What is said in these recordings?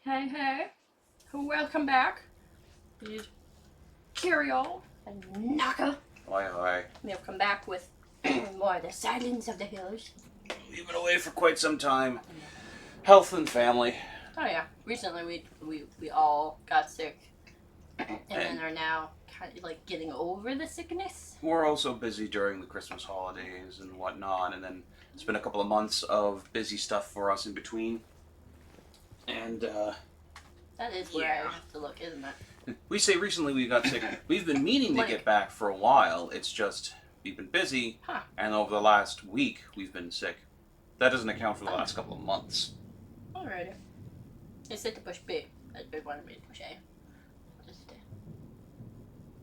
Hey, hey. Welcome back. Kirill and Naka. Hi. We have come back with more of the Silence of the Hills. We've been away for quite some time. Health and family. Oh yeah. Recently we all got sick and then are now kind of like getting over the sickness. We're also busy during the Christmas holidays and whatnot, and then it's been a couple of months of busy stuff for us in between. And That is where I have to look, isn't it? we say recently we got sick. We've been meaning to get back for a while. It's just we've been busy, and over the last week we've been sick. That doesn't account for the last couple of months. Alrighty. I said to push B. I wanted me to push A. Just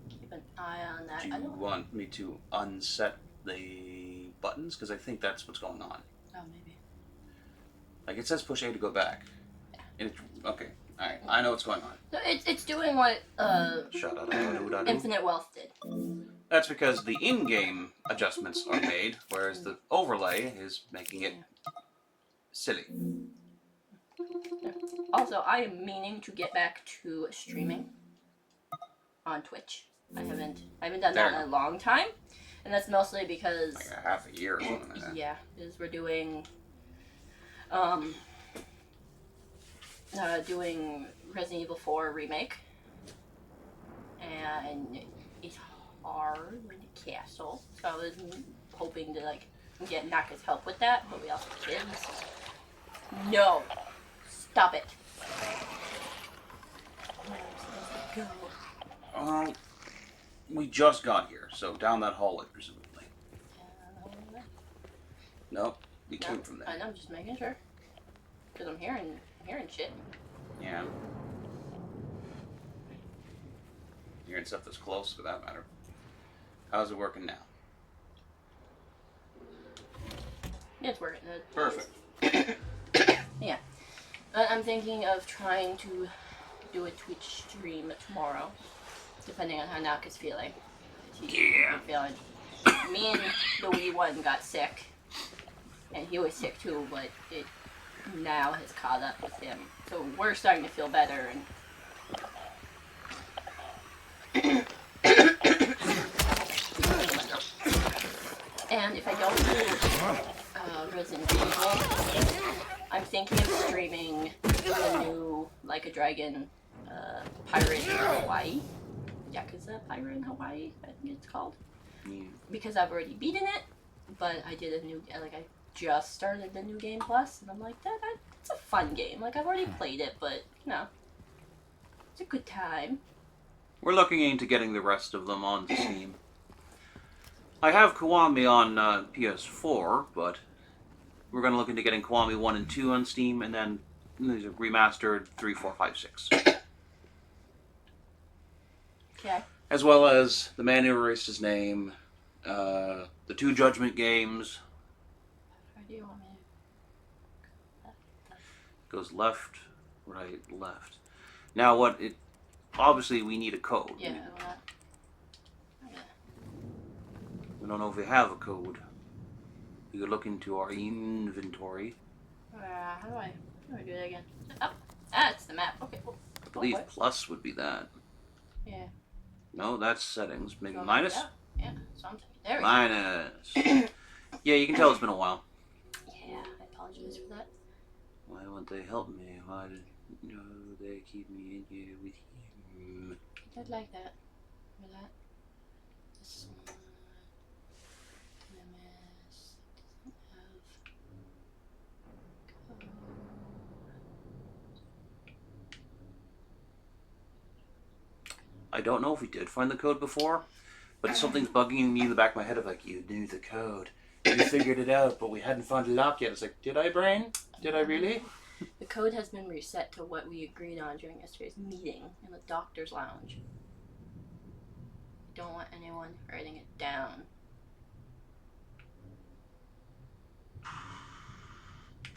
keep an eye on that. Do you want me to unset the buttons? Because I think that's what's going on. Oh, maybe. Like it says push A to go back. Yeah. Okay. Alright. I know what's going on. So it's doing what Infinite Wealth did. That's because the in-game adjustments are made, whereas the overlay is making it silly. Also, I am meaning to get back to streaming on Twitch. I haven't done that in a long time, and that's mostly because like a half a year or something like that. Yeah, because we're doing doing Resident Evil 4 remake, and it's hard in the castle. So I was hoping to like get Naka's help with that, but we also have kids. No, stop it. Go. We just got here, so down that hallway, presumably. Nope, we came from there. I know, I'm just making sure, because I'm hearing shit. Yeah. Hearing stuff that's close, for that matter. How's it working now? Yeah, it's working. Perfect. Yeah. I'm thinking of trying to do a Twitch stream tomorrow, depending on how Naka's feeling. Feeling. Me and the wee one got sick, and he was sick too, but it now has caught up with him. So we're starting to feel better, and if I don't do Resident Evil, I'm thinking of streaming the new Like a Dragon Pirate in Hawaii. Yakuza Pirate in Hawaii, I think it's called. Yeah. Because I've already beaten it, but I did I just started the new game plus, and I'm like, it's a fun game. Like, I've already played it, but, it's a good time. We're looking into getting the rest of them on Steam. I have Kiwami on PS4, but we're going to look into getting Kiwami 1 and 2 on Steam, and then there's a remastered 3, 4, 5, 6. Okay. As well as The Man Who Erased His Name, the 2 Judgment games. How do you want me to... Goes left, right, left. Now obviously we need a code. Yeah, we don't know if we have a code. We could look into our inventory. how do I do that again? Oh, it's the map. Okay. I believe plus would be that. Yeah. No, that's settings. Maybe minus? Yeah, something. There we go. Minus. Yeah, you can tell it's been a while. Yeah, I apologize for that. Why won't they help me? Why do they keep me in here with you? I'd like that. For that. This one. MS. Doesn't have. I don't know if we did find the code before, but something's bugging me in the back of my head of like, you knew the code. You figured it out, but we hadn't found a lock yet. It's like, did I, brain? Did I really? The code has been reset to what we agreed on during yesterday's meeting in the doctor's lounge. I don't want anyone writing it down.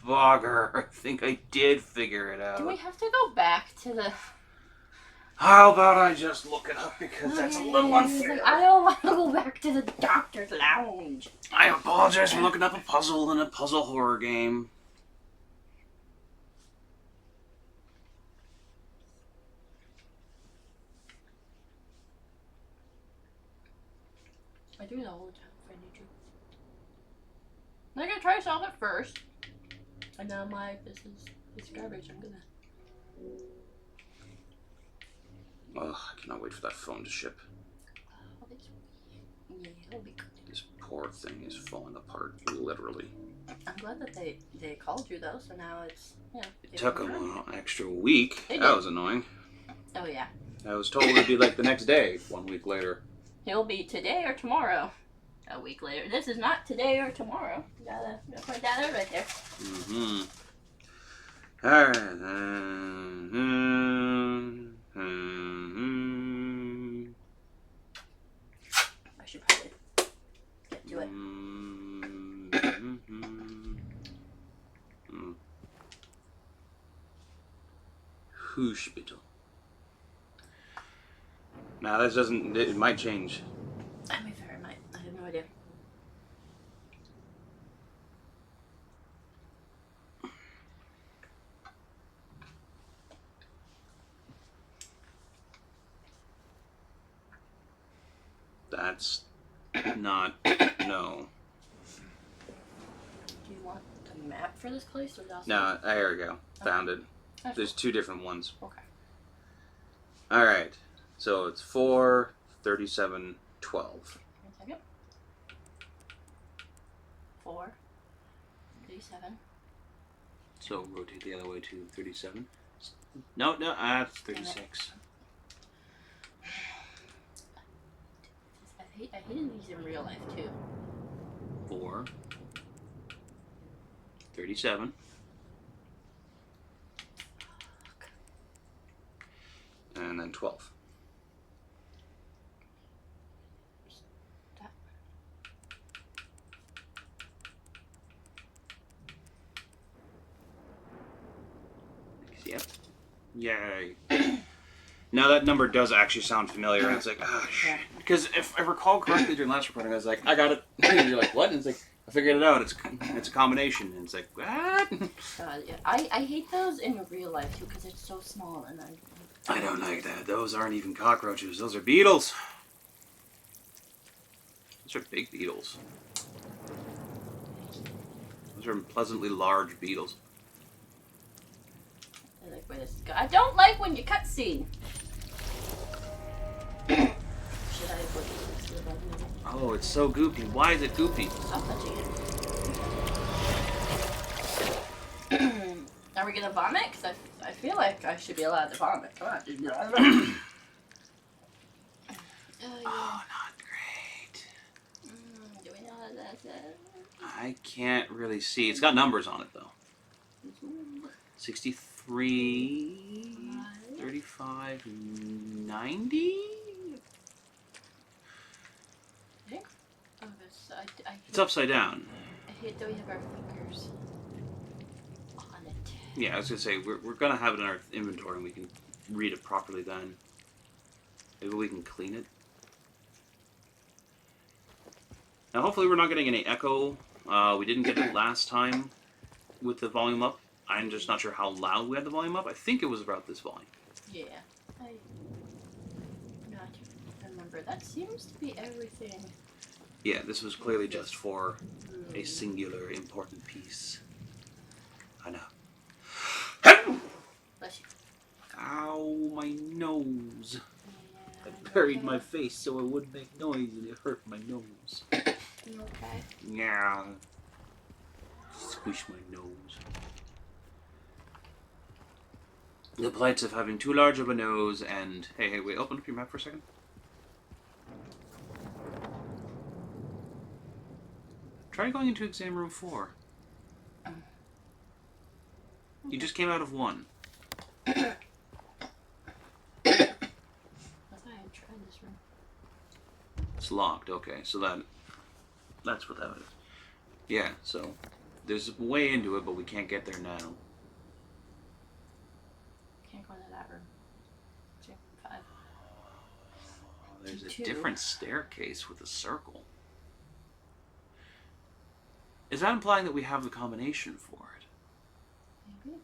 Bogger, I think I did figure it out. Do we have to go back to the... How about I just look it up because that's a little unfair. Like, I don't want to go back to the doctor's lounge. I apologize for looking up a puzzle in a puzzle horror game. do that all the time if I need to. I'm gonna try to solve it first. And now I'm like, this is garbage. I'm gonna. Ugh, I cannot wait for that phone to ship. Oh, yeah, it'll be good. This poor thing is falling apart, literally. I'm glad that they called you though, so now it's It took them an extra week. They That did. was annoying. Oh yeah. I was told it'd be like the next day, 1 week later. It'll be today or tomorrow. A week later. This is not today or tomorrow. Gotta put that out right there. Mm-hmm. Alright. I should probably get to it. Hospital. Now this doesn't. It might change. I mean, fair, it might. I have no idea. That's not. No. Do you want the map for this place or also? No. There we go. Found it. That's There's 2 different ones. Okay. All right. So it's 4, 37, 12. 1 second. 4, 37. So rotate the other way to 37. No, that's 36. I hated these in real life too. 4, 37. And then 12. Stop. Yep. Yay. Now that number does actually sound familiar, and it's like, shit. Because if I recall correctly during last recording, I was like, I got it. And you're like, what? And it's like, I figured it out. It's a combination. And it's like, what? Yeah. I hate those in real life too because it's so small and I don't like that. Those aren't even cockroaches. Those are beetles. Those are big beetles. Those are pleasantly large beetles. I like where this is going. I don't like when you cutscene. Should I put this to the button again? Oh, it's so goopy. Why is it goopy? Stop touching it. Are we gonna vomit? Because I feel like I should be allowed to vomit. Come on. Oh, Yeah. not great. Do we know how that's it? I can't really see. It's got numbers on it, though. 63, 35, 90? Oh, I It's upside down. I hate that we have our fingers on it. Yeah, I was going to say, we're going to have it in our inventory and we can read it properly then. Maybe we can clean it. Now, hopefully we're not getting any echo. We didn't get it last time with the volume up. I'm just not sure how loud we had the volume up. I think it was about this volume. Yeah. I remember. That seems to be everything. Yeah, this was clearly just for a singular important piece. I know. Bless you. Ow, my nose. Yeah, I buried my face so it wouldn't make noise and it hurt my nose. You okay? Yeah. Squish my nose. The plights of having too large of a nose and... Hey, wait, open up your map for a second. Try going into exam room 4. You just came out of 1. I thought I had tried this room. It's locked, okay, so that's what that is. Yeah, so there's a way into it, but we can't get there now. Can't go into that room. 2, 5. There's a Two. different staircase with a circle. Is that implying that we have the combination for it? Maybe.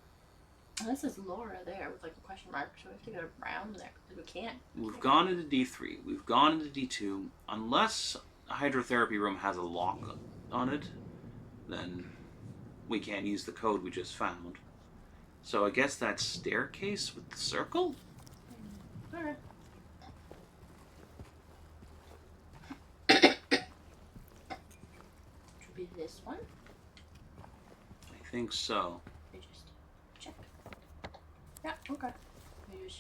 And this is Laura there with like a question mark, so we have to go around there because we can't. We've gone into D3. We've gone into D2. Unless hydrotherapy room has a lock on it, then we can't use the code we just found. So I guess that staircase with the circle? Alright. Should be this one. I think so. Let me just check. Yeah, okay.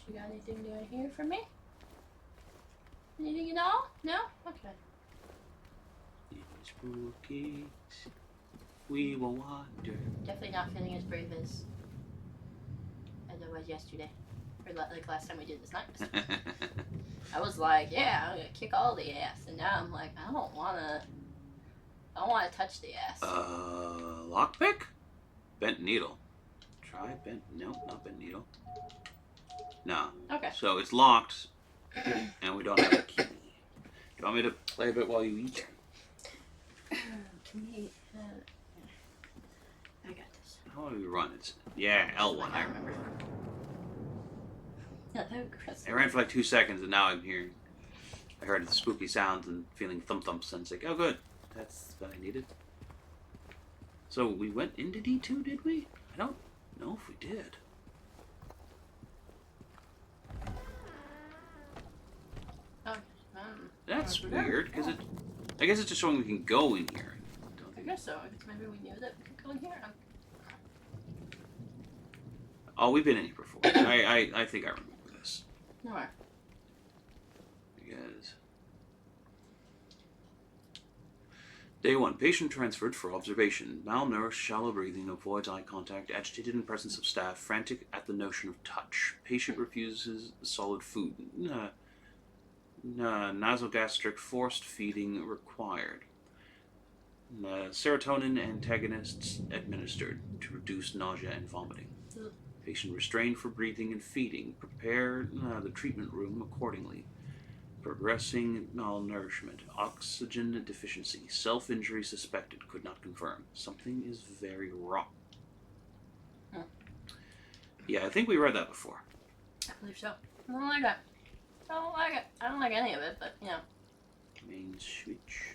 You got anything down here for me? Anything at all? No? Okay. Spooky, we will wander. Definitely not feeling as brave as I was yesterday. Or like last time we did this night. I was like, yeah, I'm gonna kick all the ass. And now I'm like, I don't wanna touch the ass. Lockpick? Bent needle. Try bent, no, not bent needle. No. Okay. So it's locked, and we don't have a key. Do you want me to play a bit while you eat? Can we, I got this. How do we run it? Yeah, L1. I remember. Yeah, that would gross. I ran for like 2 seconds, and now I'm hearing. I heard the spooky sounds and feeling thump thumps, and it's like, oh, good. That's what I needed. So we went into D2, did we? I don't know if we did. Oh, That's weird, because it. I guess it's just showing we can go in here. I guess so. I guess maybe we knew that we could go in here. Oh, we've been in here before. I think I remember this. Alright. Because Day 1. Patient transferred for observation. Malnourished, shallow breathing, avoids eye contact, agitated in presence of staff, frantic at the notion of touch. Patient refuses solid food. Nasogastric forced feeding required. Serotonin antagonists administered to reduce nausea and vomiting. Patient restrained for breathing and feeding. Prepare the treatment room accordingly. Progressing malnourishment. Oxygen deficiency. Self-injury suspected. Could not confirm. Something is very wrong. Yeah, I think we read that before. I believe so. I don't like that. I don't like it. I don't like any of it, but, you know. Main switch.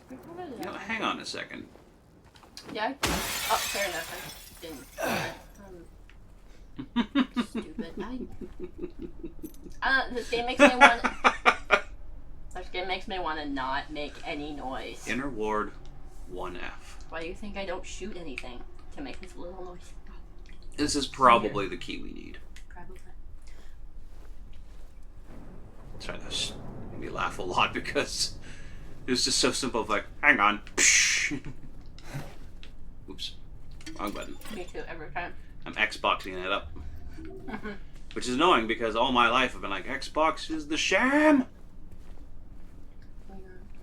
You know, hang on a second. Yeah. Oh, fair enough. I didn't. Stupid. This game makes me want. This game makes me want to not make any noise. Inner ward 1F. Why do you think I don't shoot anything to make this little noise? This is probably the key we need. Probably. Sorry, that made me laugh a lot because it was just so simple. Like, hang on. Oops. Wrong button. Me too, every time. I'm Xboxing it up. Which is annoying because all my life I've been like, Xbox is the sham!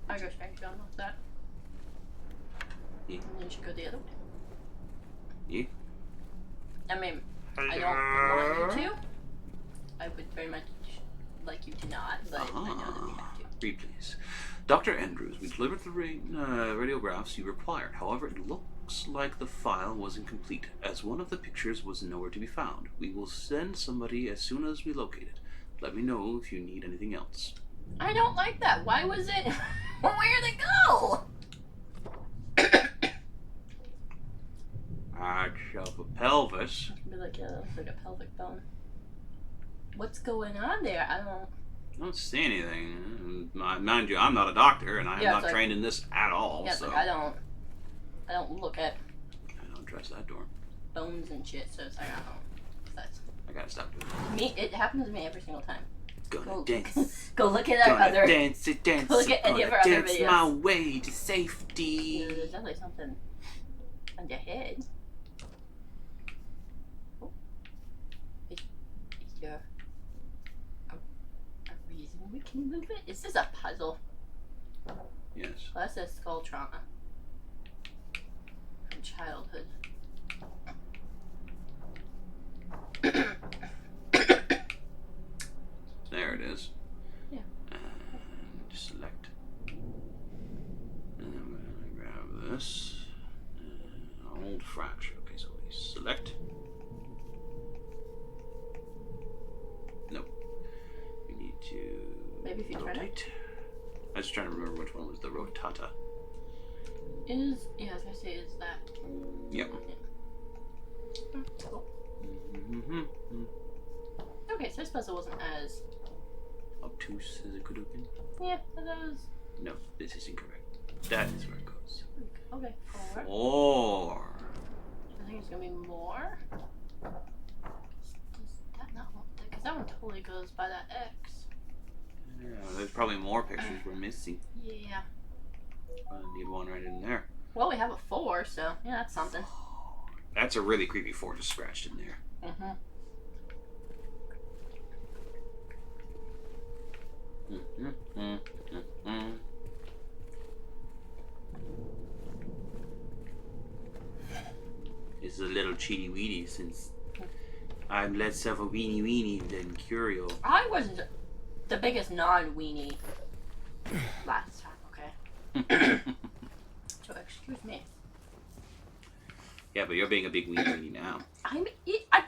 I go straight on with that. Yeah. And then you should go the other way. Yeah. I mean, I don't want you to. I would very much like you to not, but I know that we have to. Read, please. Dr. Andrews, we delivered the radiographs you required. However, it looks like the file was incomplete, as one of the pictures was nowhere to be found. We will send somebody as soon as we locate it. Let me know if you need anything else. I don't like that. Why was it? Where'd it go? Of a pelvis. Be like a pelvic bone. What's going on there? I don't see anything. Mind you, I'm not a doctor, and I'm not trained in this at all. Yeah, so. like I don't look at. I don't trust that door. Bones and shit, so it's like I don't know. That's. I gotta stop doing It happens to me every single time. Gonna dance. Go look at our other. Dance. Go look at any of our other dance videos. my way to safety. There's definitely something on your head. Oh. Is there a reason we can move it? Is this a puzzle? Yes. Well, that's a skull trauma from childhood. There it is. Yeah. And select. And then we're gonna grab this. Old fracture. Okay, so we select. Nope. was trying to remember which one was the Rotata. Yeah, I was gonna say, is that? Yep. Yeah. Cool. Okay, so this puzzle wasn't as Obtuse as it could have been. yeah, that was No, this is incorrect. That is where it goes. okay. 4. 4. I think it's gonna be more. Does that not look? Because that one totally goes by that X. Yeah, there's probably more pictures we're missing. Yeah. I need one right in there. Well, we have a 4, so yeah, that's something. That's a really creepy 4 just scratched in there. Mhm. It's a little cheaty weedy since I'm less of a weenie weenie than Curio. I was the biggest non-weenie last time. Okay. So excuse me. Yeah, but you're being a big weenie weenie now. I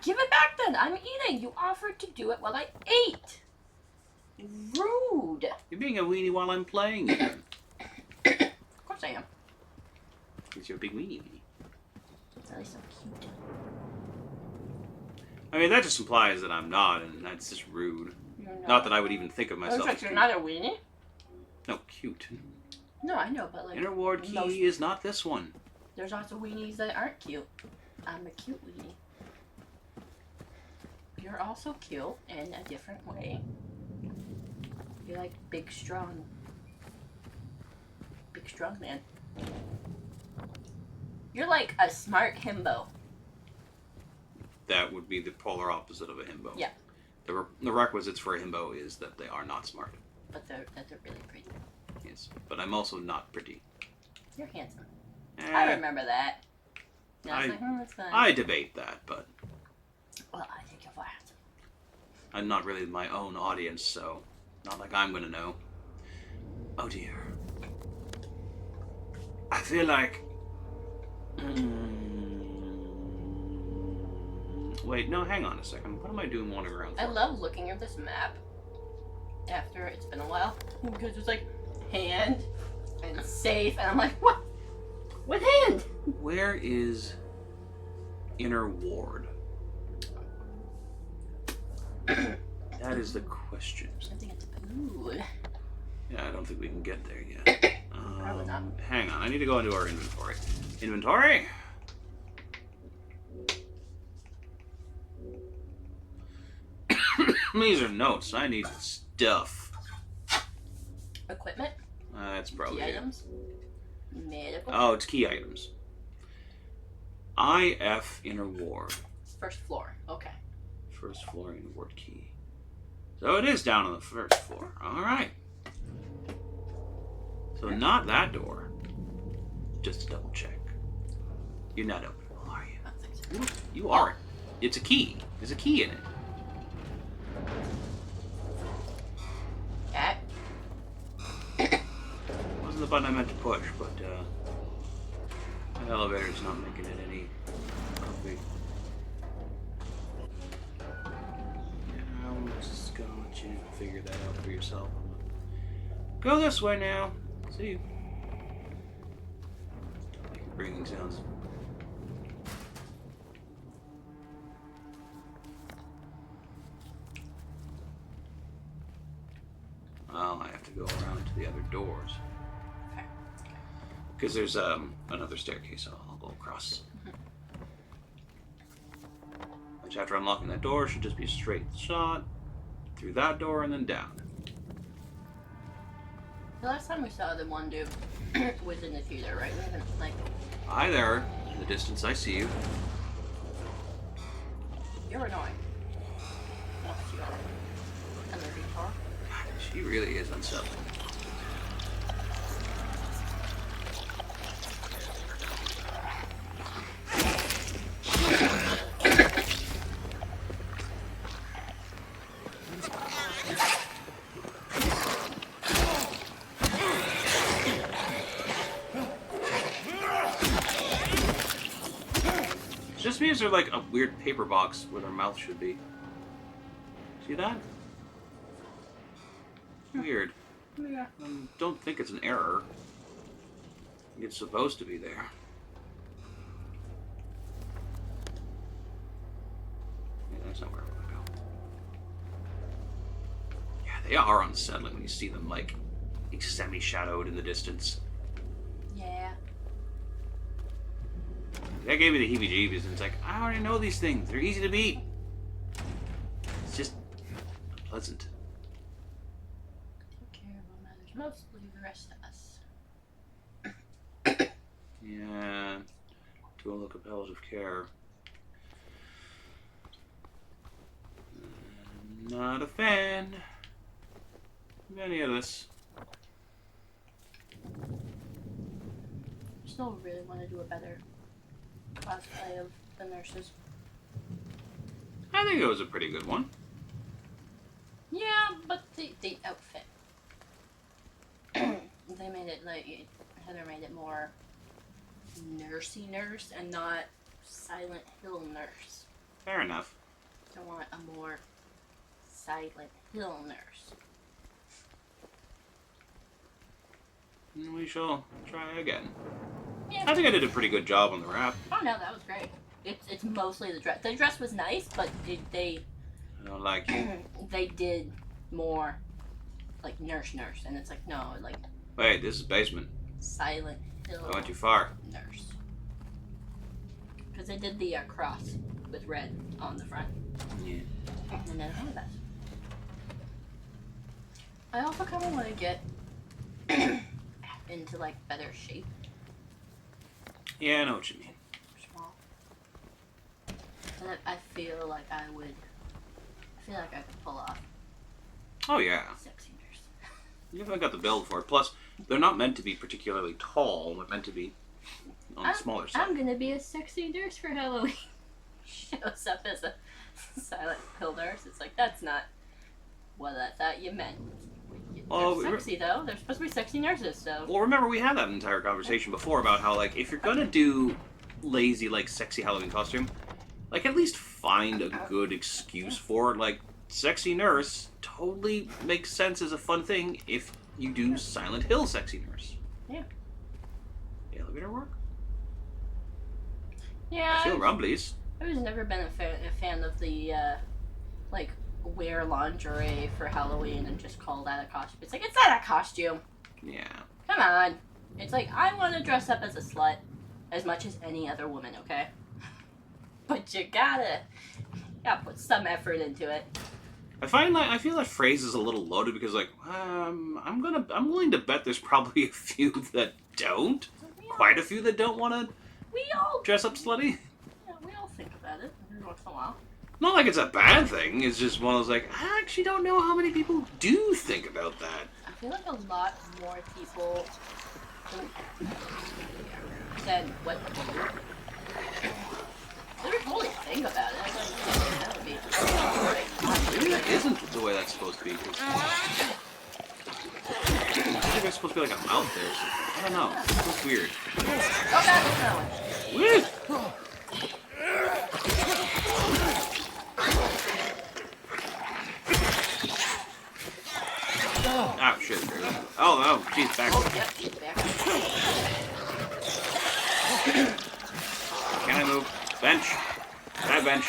give it back then. I'm eating. You offered to do it while I ate. Rude. You're being a weenie while I'm playing it. Of course I am. Because you're a big weenie weenie. At least I'm cute. I mean, that just implies that I'm not, and that's just rude. You're not. Not that I would even think of myself Looks like as you're cute. not a weenie. No, cute. No, I know, but like Inner ward key most- is not this one. there's also weenies that aren't cute. I'm a cute weenie. You're also cute in a different way. You're like big, strong man. You're like a smart himbo. That would be the polar opposite of a himbo. Yeah. The requisites for a himbo is that they are not smart. But they're really pretty. Yes. But I'm also not pretty. You're handsome. Eh, I remember that. And I was I- like, oh, that's fine. I debate that, but Well, I think you're handsome. I'm not really my own audience, so not like I'm gonna know. Oh dear. I feel like. Wait, no, hang on a second. What am I doing wandering around for? I love looking at this map after it's been a while because it's like hand and safe, and I'm like, what? What hand? Where is Inner Ward? That is the question. I think it's ooh. Yeah, I don't think we can get there yet. Probably not. Hang on, I need to go into our inventory. Inventory? These are notes. I need stuff. Equipment, That's key probably it. items, medical, Oh, it's key items. IF Inner Ward. first floor. Okay. First floor Inner Ward key. So it is down on the first floor. Alright. So not that door. Just to double check. You're not open, are you? I don't think so. You are. It's a key. There's a key in it. Cat. Wasn't the button I meant to push, but the elevator's not making it any comfy. Yeah, I'm just gonna let you figure that out for yourself. Go this way now. See you. Don't make your breathing sounds. I have to go around to the other doors. Okay. Because there's another staircase I'll go across. Which after unlocking that door should just be a straight shot through that door and then down. The last time we saw the one dude was in the theater, right? We haven't like Hi there. In the distance I see you. you're annoying. Unless you are energy car. God, she really is unsettling. Just means they're like a weird paper box where their mouth should be. See that? Weird. Yeah. I don't think it's an error. It's supposed to be there. Yeah, that's not where I want to go. Yeah, they are unsettling when you see them, like semi-shadowed in the distance. Yeah. That gave me the heebie-jeebies, and it's like, I already know these things. They're easy to beat. It's just unpleasant. Take care of what matters most, leave the rest to us. Yeah. To a look of palliative care. Not a fan of any of this. Still really want to do a better cosplay of the nurses. I think it was a pretty good one. Yeah, but the outfit. They made it like Heather made it more nursey nurse and not Silent Hill nurse. Fair enough. I want a more Silent Hill nurse. We shall try again. Yeah. I think I did a pretty good job on the wrap. Oh no, that was great. It's mostly the dress. The dress was nice, but they I don't like you. they did more like nurse, and it's like no, like Wait, this is basement. Silent Hill I went too far. nurse. Because they did the cross with red on the front. Yeah. And then oh, that. I also kind of want to get into like better shape. Yeah, I know what you mean. Small. And I feel like I could pull off Oh yeah. sexy nurse. You haven't got the build for it. Plus, they're not meant to be particularly tall. They're meant to be on the smaller side. I'm gonna be a sexy nurse for Halloween. Shows up as a Silent Hill nurse. It's like that's not what I thought you meant. Oh, They're sexy though. They're supposed to be sexy nurses, so. Well, remember we had that entire conversation before about how, like, if you're gonna do lazy, like, sexy Halloween costume, like, at least find a good excuse for it. Like, sexy nurse totally makes sense as a fun thing if you do Silent Hill sexy nurse. Yeah. The elevator work? Yeah. I feel rumblies. I've never been a fan of the, like, wear lingerie for Halloween and just call that a costume. It's like, it's not a costume. Yeah. Come on. It's like, I want to dress up as a slut as much as any other woman, okay? But you gotta put some effort into it. I feel that phrase is a little loaded because, like, I'm willing to bet there's probably a few that don't. Quite a few that don't want to We all dress up slutty. Yeah, we all think about it every once in a while. Not like it's a bad thing. It's just one of those, like, I actually don't know how many people do think about that. I feel like a lot more people than what they would totally think about it. I was like, that would be Maybe that isn't the way that's supposed to be. Cause I think there's supposed to be like a mouth there. So I don't know. It feels weird. Oh, that's no. Woo! Oh shit! Oh, jeez, back. Oh, yep, she's back. Can I move? Bench. That bench.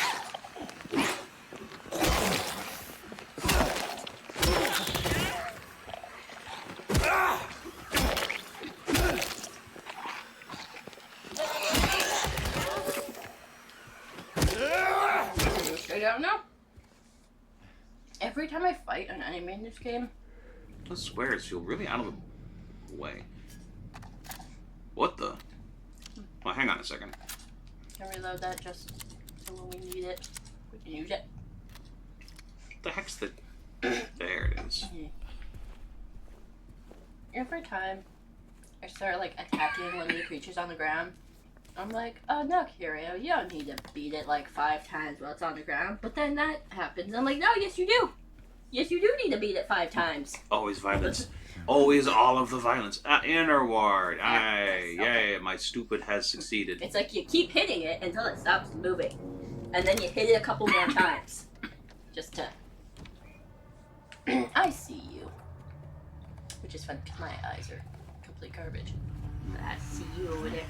I don't know. Every time I fight an enemy in this game, The swears feel really out of the way. What the? Well, hang on a second. can reload that just so when we need it, we can use it. What the heck's the... There it is. Every time I start like attacking one of the creatures on the ground, I'm like, oh no, Curio, you don't need to beat it like 5 times while it's on the ground. But then that happens. I'm like, no, yes you do. Yes, you do need to beat it 5 times. Always violence. Always all of the violence. Inner ward. Yes, okay. Yay, my stupid has succeeded. It's like you keep hitting it until it stops moving. And then you hit it a couple more times. Just to... I see you. which is fun because my eyes are complete garbage. But I see you over there.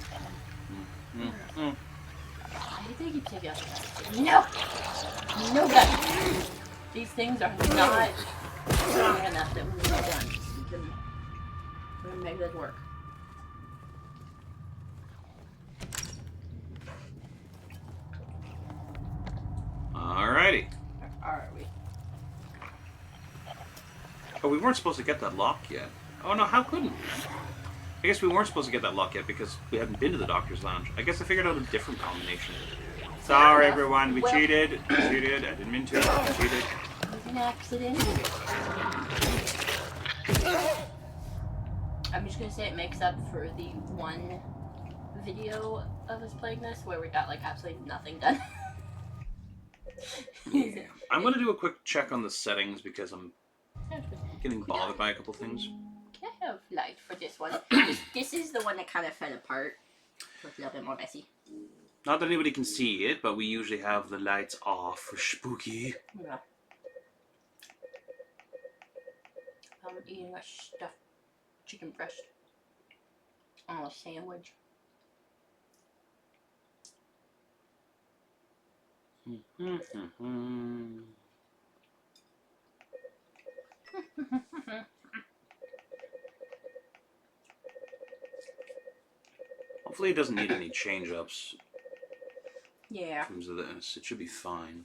I think you take out the No! No gun! These things are not strong enough that we need guns. We can make this work. Alrighty. Where are we? Oh, we weren't supposed to get that lock yet. Oh no, how couldn't we? I guess we weren't supposed to get that lock yet because we hadn't been to the doctor's lounge. I guess I figured out a different combination. Sorry, everyone. We cheated. We cheated. I didn't mean to. We cheated. It was an accident. I'm just gonna say it makes up for the one video of us playing this where we got like absolutely nothing done. Yeah. I'm gonna do a quick check on the settings because I'm getting bothered by a couple things. Can I have light for this one? This is the one that kind of fell apart. So it's a little bit more messy. Not that anybody can see it, but we usually have the lights off for spooky. Yeah. I'm eating a stuffed chicken breast on a sandwich. Hopefully it doesn't need any change-ups. Yeah. In terms of this, it should be fine.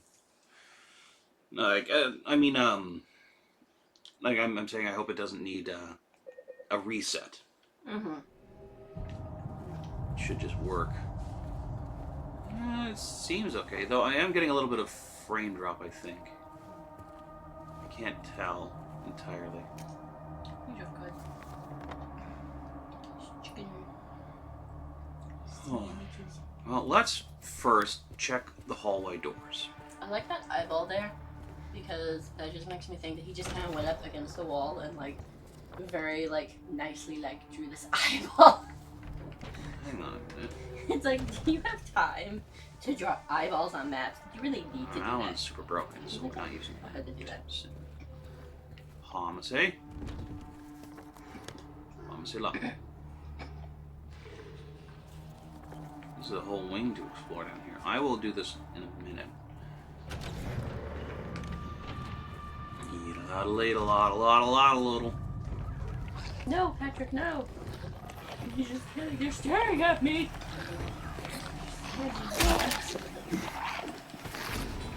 Like, I mean, like I'm saying, I hope it doesn't need a reset. Mm-hmm. It should just work. It seems okay, though I am getting a little bit of frame drop, I think. I can't tell entirely. You're good. Chicken Oh. sandwiches. Well, let's first check the hallway doors. I like that eyeball there because that just makes me think that he just kind of went up against the wall and like very like nicely like drew this eyeball. Hang on a minute. It's like, do you have time to draw eyeballs on maps? Do you really need to do That that? one's super broken, so we're not using I had to do that. Homicide. Homicide lock. There's a whole wing to explore down here. I will do this in a minute. Eat a lot, late, a lot, a little. No, Patrick, no. You're staring at me.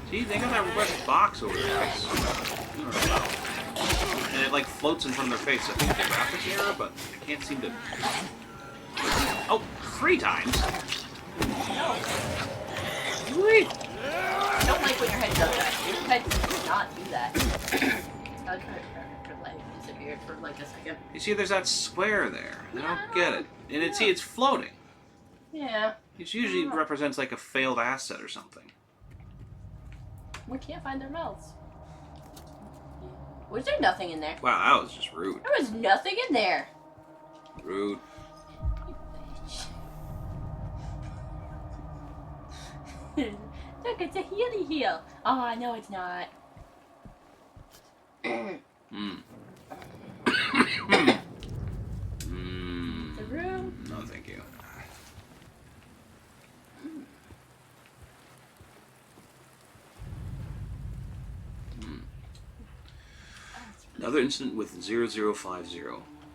See, they got that request box over there. And it like floats in front of their face. I think it's a graphics error, but I can't seem to. Oh, 3 times. No. Wait. I don't like when your head does that. Your head does not do that. I was trying to like disappeared for like a second. You see, there's that square there. I don't get it. And it's floating. Yeah. It usually represents like a failed asset or something. We can't find their mouths. Was there nothing in there? Wow, that was just rude. There was nothing in there. Rude. Look, it's a healy heel. Oh, no, it's not. The room. No, thank you. Another incident with 0050.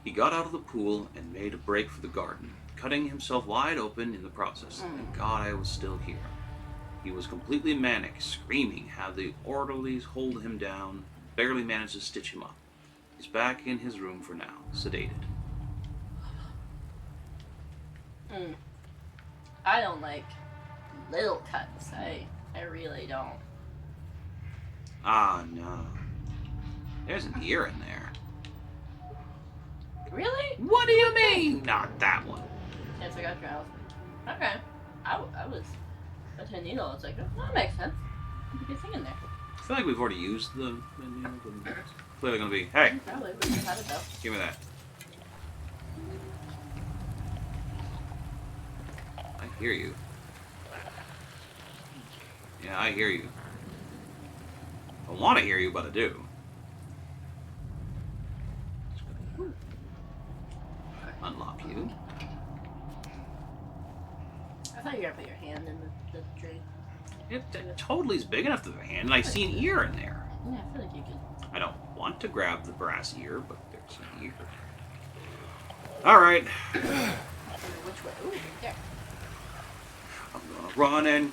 He got out of the pool and made a break for the garden, cutting himself wide open in the process. Thank God I was still here. He was completely manic, screaming, had the orderlies hold him down, barely managed to stitch him up. He's back in his room for now, sedated. I don't like little cuts. I really don't. Ah, no. There's an ear in there. Really? What do you mean? Not that one. Yes, I got your house. Okay. I was a tin needle. I was like, oh, that makes sense. There's a good thing in there. I feel like we've already used the menu. It's clearly going to be, hey, Probably. We just had it though. give me that. I hear you. Yeah, I hear you. I want to hear you, but I do. I thought you were gonna put your hand in the drain. It totally is big enough to the hand, and I see an ear in there. Yeah, I feel like you could. I don't want to grab the brass ear, but there's an ear. Alright. Which way? Ooh, right there. I'm gonna run and...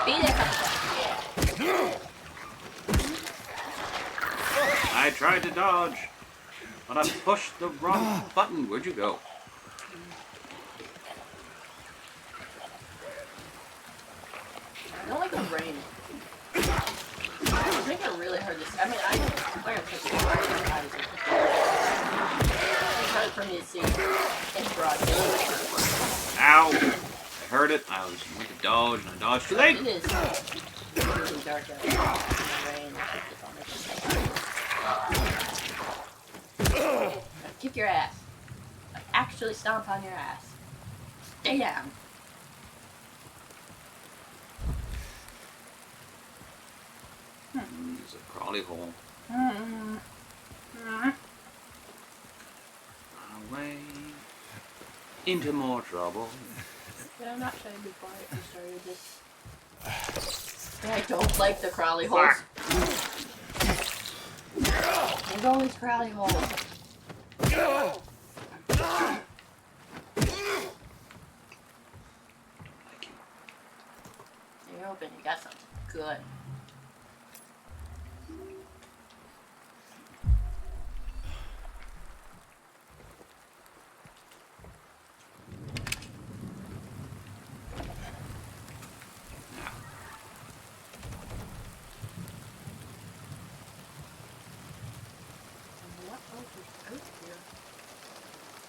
Beat it. Yeah. I tried to dodge, but I pushed the wrong button. Where'd you go? I don't like the rain. It's making it really hard to see. I mean, I'm gonna put the eyes. It's hard for me to see in broad daylight. Ow! I heard it. I was going to dodge, and I dodged too late. It is really dark out in the rain. Kick your ass. Actually stomp on your ass. Stay down. There's a crawly hole. Away into more trouble. Did I not say before we started this? I don't like the crawly holes. There's always crawly holes. You're hoping you got something good. What else is out here?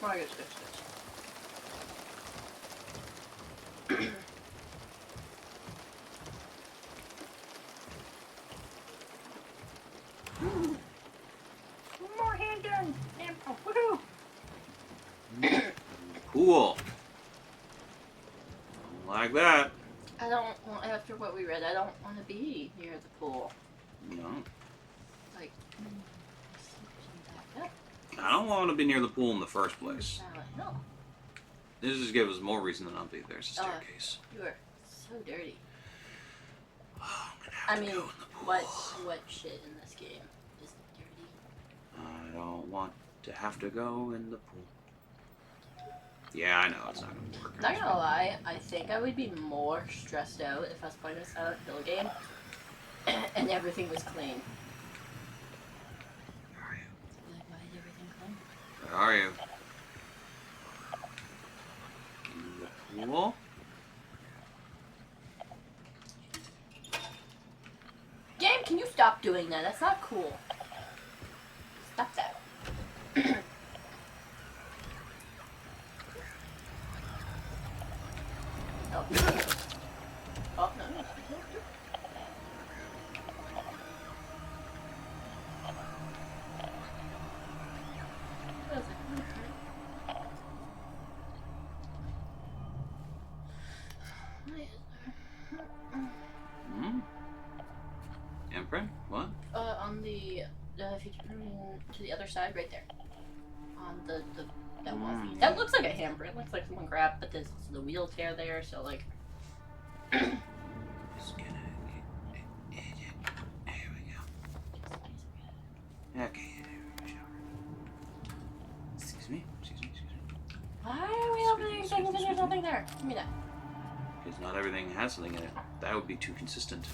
Oh, I guess this. More handgun! Ammo! Woohoo! Cool. Like that. I don't want, after what we read, I don't want to be near the pool. No. Like, I don't want to be near the pool in the first place. No, This just gives us more reason to not be. There's a staircase. you are so dirty. Oh, I'm gonna have I to mean, go in the pool. what shit in this game is dirty? I don't want to have to go in the pool. Yeah, I know it's not gonna work. Not gonna lie, I think I would be more stressed out if I was playing a Silent Hill game and everything was clean. Where are you? Like, why is everything clean? Where are you? In the pool? Game, can you stop doing that? That's not cool. Stop that. Oh. Oh, no, no. I was like, Hmm? Imprint? What? on the if you turn to the other side, right there, on the that wall. That looks like a handprint. It looks like someone grabbed, but there's the wheel tear there, so like. Just gonna here we go. Okay. Excuse me. Why are we opening things and there's nothing there? Give me that. Because not everything has something in it. That would be too consistent.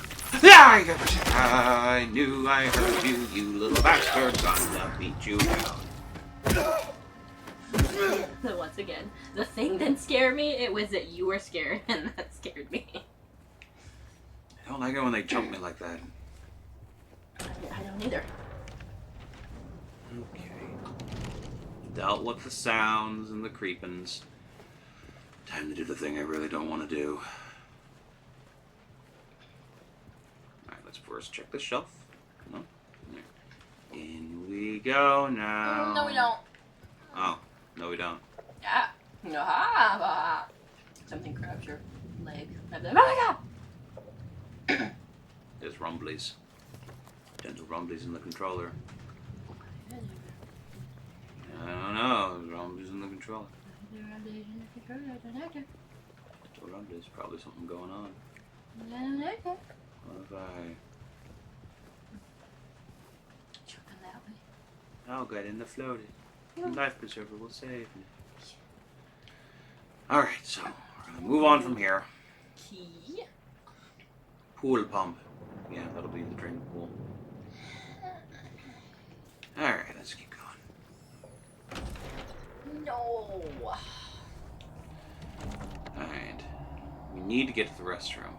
I knew I heard you, you little bastard. Gonna beat you down. Once again, the thing didn't scare me. It was that you were scared, and that scared me. I don't like it when they jump me like that. I don't either. Okay. Dealt with the sounds and the creepings. Time to do the thing I really don't want to do. Alright, let's first check the shelf. No? There. In we go now. No, we don't. Oh, no we don't. Yeah. No, ha. Something grabs your leg. I'm like, oh my god! There's rumblies. Gentle rumblies in the controller. There's probably something going on. What if I... I'll get in the floaty. Life preserver will save me. Alright, so we're gonna move on from here. Key. Pool pump. Yeah, that'll be the drink pool. Alright, let's keep going. No. Alright. We need to get to the restroom.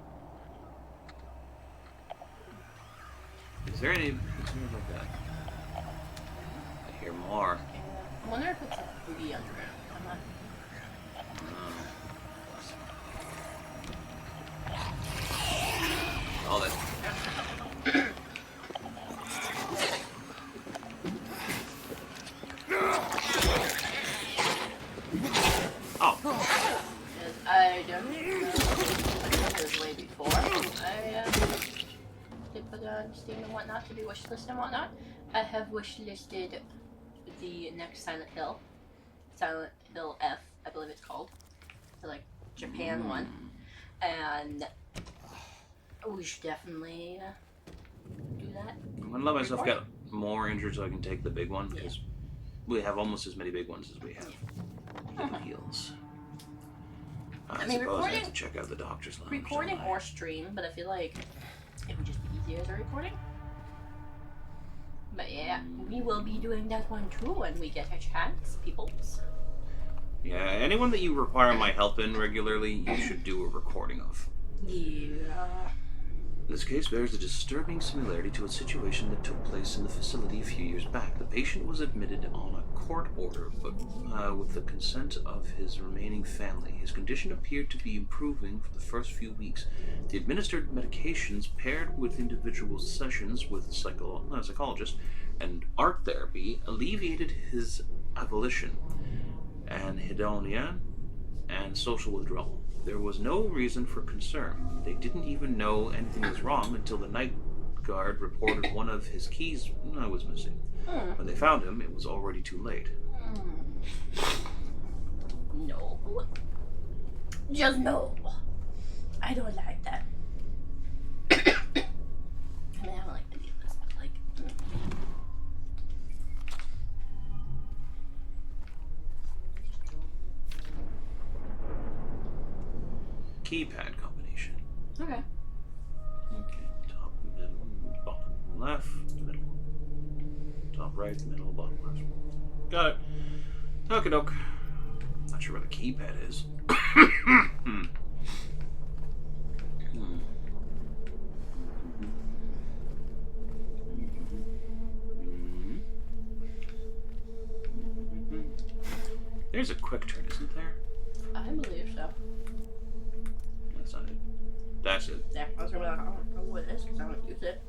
Is there any... like that? I hear more. I wonder if it's a booty underground. I'm not... Oh, that... Oh. Because I don't know. It was way before. I did put on Steam and whatnot to do wishlist and whatnot. I have wishlisted the next Silent Hill. Silent Hill F, I believe it's called. The like Japan one. And we should definitely do that. I'm gonna let myself get more injured so I can take the big one, because we have almost as many big ones as we have little heals. I mean, suppose I have to check out the doctor's lounge. Recording or stream, but I feel like it would just be easier as a recording. But yeah, we will be doing that one too when we get a chance, peoples. Yeah, anyone that you require my help in regularly, you should do a recording of. Yeah. This case bears a disturbing similarity to a situation that took place in the facility a few years back. The patient was admitted on a court order, but with the consent of his remaining family. His condition appeared to be improving for the first few weeks. The administered medications, paired with individual sessions with a psychologist and art therapy, alleviated his avolition, anhedonia, and social withdrawal. There was no reason for concern. They didn't even know anything was wrong until the night guard reported one of his keys was missing. When they found him, it was already too late. No. Just no. I don't like that. I mean, I don't like any of this, but like... Keypad combination. Okay. Okay, top, middle, bottom, left, middle. Top right, middle, bottom left. Got it. Okie doke. Not sure where the keypad is. There's a quick turn, isn't there? I believe so. That's not it. That's it. Yeah, I was gonna be like, I don't know what it is because I don't use it.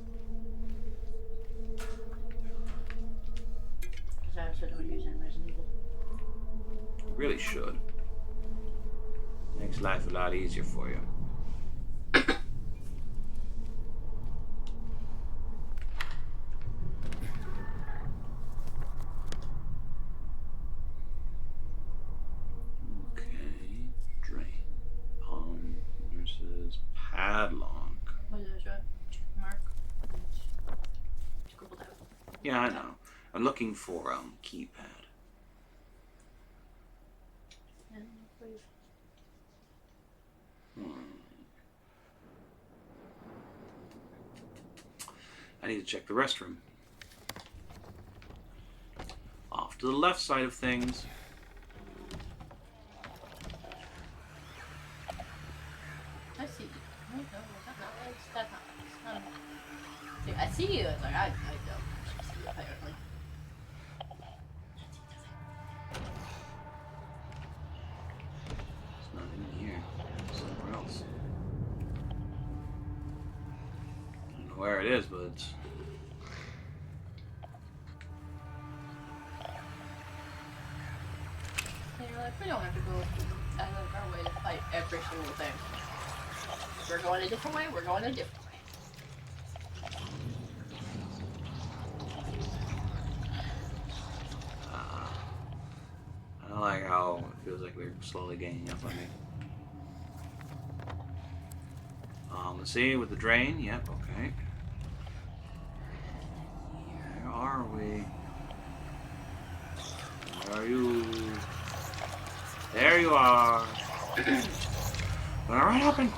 Because I also don't use it in Resident Evil. You really should. Makes life a lot easier for you. Okay, drain. Palm versus padlock. What is that? Check mark. Scribbled out. Yeah, I know. I'm looking for keypad. And please. I need to check the restroom. Off to the left side of things. I see you. No, that's not. See, I see you. It's like, I don't see you, apparently. It's not in here. It's somewhere else. I don't know where it is, but it's... And you're like, we don't have to go out of our way to fight every single thing. If we're going a different way, we're going a different way. I don't like how Feels like we're slowly gaining up on me. Let's see, with the drain. Yep, okay. Where are we? Where are you? There you are. Going right up and...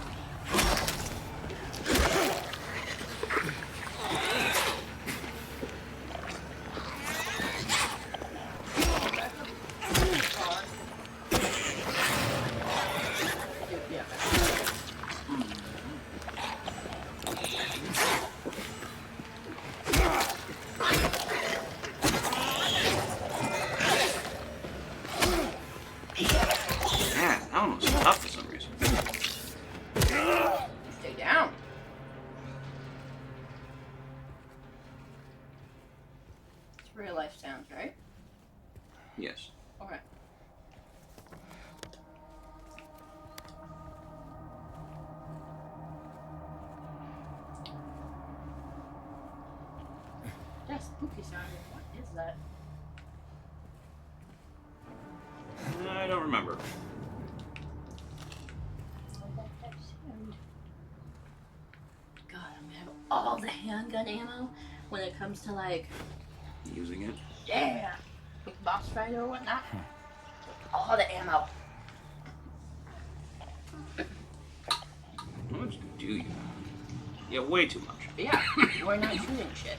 Man, that one was tough for some reason. Stay down. It's real life sounds, right? Yes. Okay. That spooky sound. What is that? I don't remember. God, I'm gonna have all the handgun ammo when it comes to like, Using it. yeah, big boss fight or whatnot. All the ammo. How much do you? Yeah, way too much. Yeah, we're not shooting shit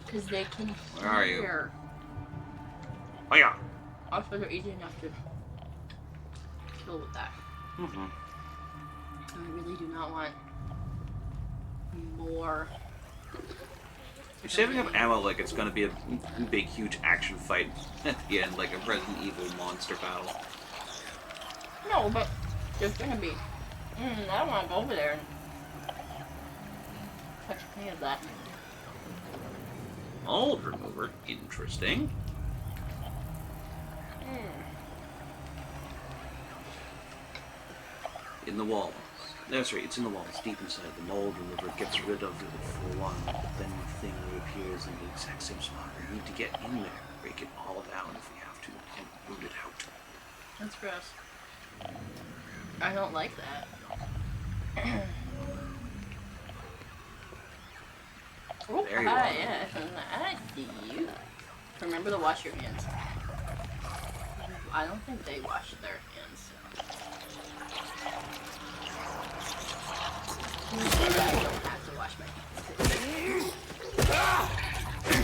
because they can Where are you? hear. Oh yeah. Also, they're easy enough to kill with that. Mm-hmm. And I really do not want more. You're saving up ammo like it's gonna be a big, huge action fight at the end, like a Resident Evil monster battle. No, but there's gonna be. I don't want to go over there and touch any of that. Mold remover, interesting. In the walls. That's right, it's in the walls, deep inside. The mold remover gets rid of it for a while, but then the thing reappears in the exact same spot. We need to get in there, break it all down if we have to, and root it out. That's gross. I don't like that. Oh, There you hi, are. yeah, I see you. Remember to wash your hands. I don't think they wash their hands. I don't have to wash my hands.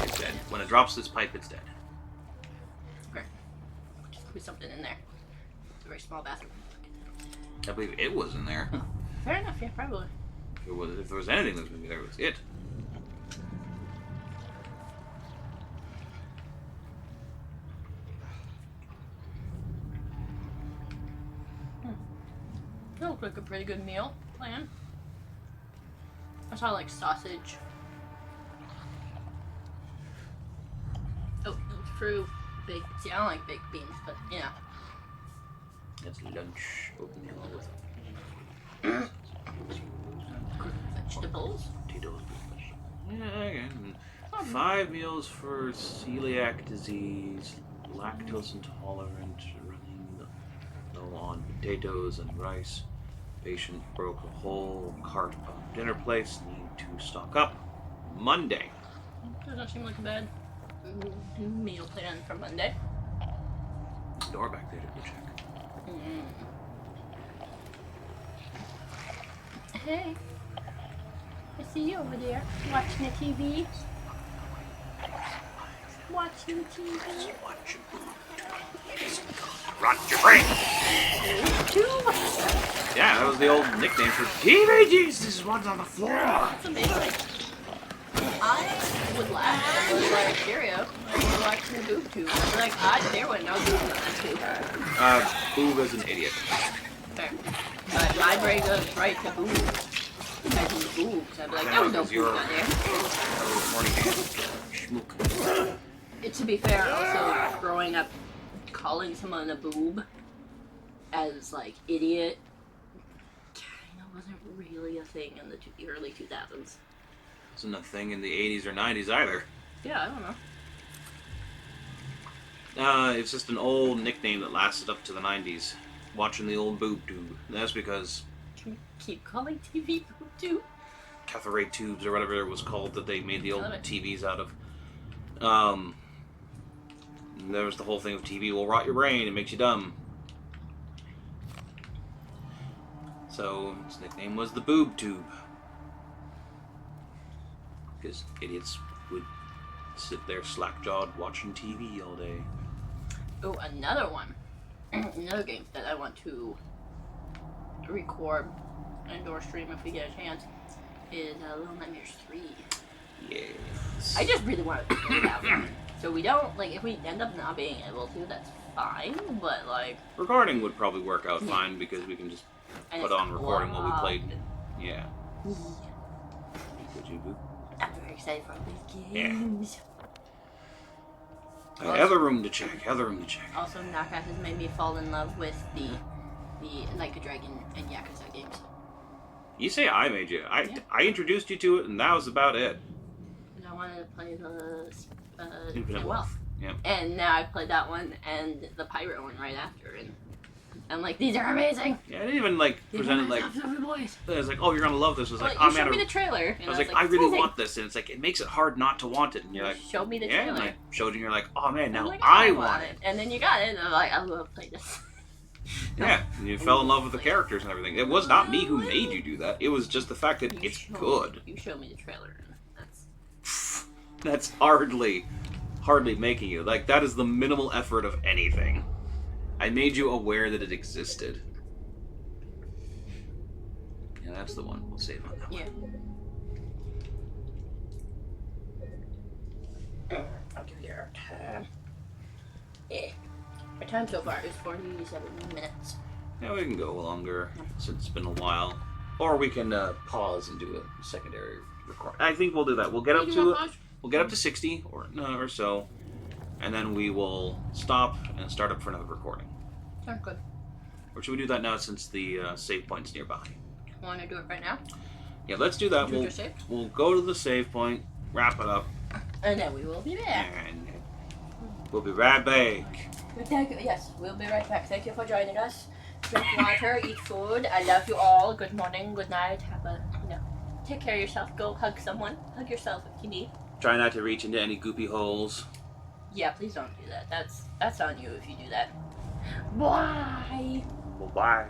It's dead. When it drops this pipe, it's dead. Okay. Just put something in there. It's a very small bathroom. I believe it was in there. Fair enough, yeah, probably. If there was anything that was going to be there, it was it. That looked like a pretty good meal plan. I saw like sausage. Oh, fruit, baked. See, I don't like baked beans, but yeah. That's lunch oatmeal with Vegetables. potatoes. Yeah, again. 5 meals for celiac disease, lactose intolerant, running low on potatoes and rice. Patient broke a whole cart of dinner plates. Need to stock up. Monday. Doesn't seem like a bad meal plan for Monday. Door back there to go check. Hey, I see you over there watching the TV. Watching the TV. Watch rot your brain. Yeah, that was the old nickname for TV Jesus. One's on the floor. That's amazing. I would laugh if it was like stereo when we were watching the boob tube. I'd be like, there was no boob on that tube. Boob is an idiot. Fair. But my brain goes right to boob. As in the boobs. I'd be like, there was no boob on there. Morning schmook. To be fair, also growing up calling someone a boob as like idiot kind of wasn't really a thing in the early 2000s. Wasn't a thing in the 80s or 90s either. Yeah, I don't know. It's just an old nickname that lasted up to the 90s. Watching the old boob tube. That's because Can you keep calling TV boob tube? cathode tubes or whatever it was called that they made the old Love it. TVs out of. There was the whole thing of TV will rot your brain, it makes you dumb. So its nickname was the boob tube. Because idiots would sit there slack-jawed watching TV all day. Oh, another one. Another game that I want to record and or stream if we get a chance is Little Nightmares 3. Yes. I just really want to play that one. So we don't, like, if we end up not being able to, that's fine, but, like... Recording would probably work out Yeah. fine because we can just and put it's on recording while we locked. played. Yeah. Yeah. Would you, boo? I'm very excited for all these games. Other room to check. Also, Knockout has made me fall in love with the Like a Dragon and Yakuza games. You say I made you. Yeah. I introduced you to it, and that was about it. And I wanted to play the Infinite Wealth. Yeah. And now I played that one and the Pirate one right after, and I'm like, these are amazing. Yeah, I didn't even like present it like. boys. I was like, oh, you're gonna love this. I was like, You oh showed man. me the trailer. And I was like, "It's I really amazing." want this, and it's like it makes it hard not to want it. And you're like, Show me the yeah. And trailer. I showed you, and you're like, oh man, now I'm like, I want it. And then you got it, and I'm like, I'm gonna play this. Yeah, and you fell in love with the characters and everything. It was not me who made you do that. It was just the fact that You it's showed- good. You showed me the trailer, and that's That's hardly making you. Like, that is the minimal effort of anything. I made you aware that it existed. Yeah, that's the one. We'll save on that one. yeah. I'll give you our time. Yeah. Our time so far is 47 minutes. Yeah, we can go longer since it's been a while. Or we can pause and do a secondary record. I think we'll do that. We'll get up to 60 or so, and then we will stop and start up for another recording. Sounds good. Or should we do that now since the save point's nearby? Want to do it right now? Yeah, let's do that. Do your save? We'll go to the save point, wrap it up, And then we will be back. and we'll be right back. Thank you. Yes, we'll be right back. Thank you for joining us. Drink water, eat food. I love you all. Good morning, good night. Have a, take care of yourself. Go hug someone. Hug yourself if you need. Try not to reach into any goopy holes. Yeah, please don't do that. That's on you if you do that. Bye. Well, bye.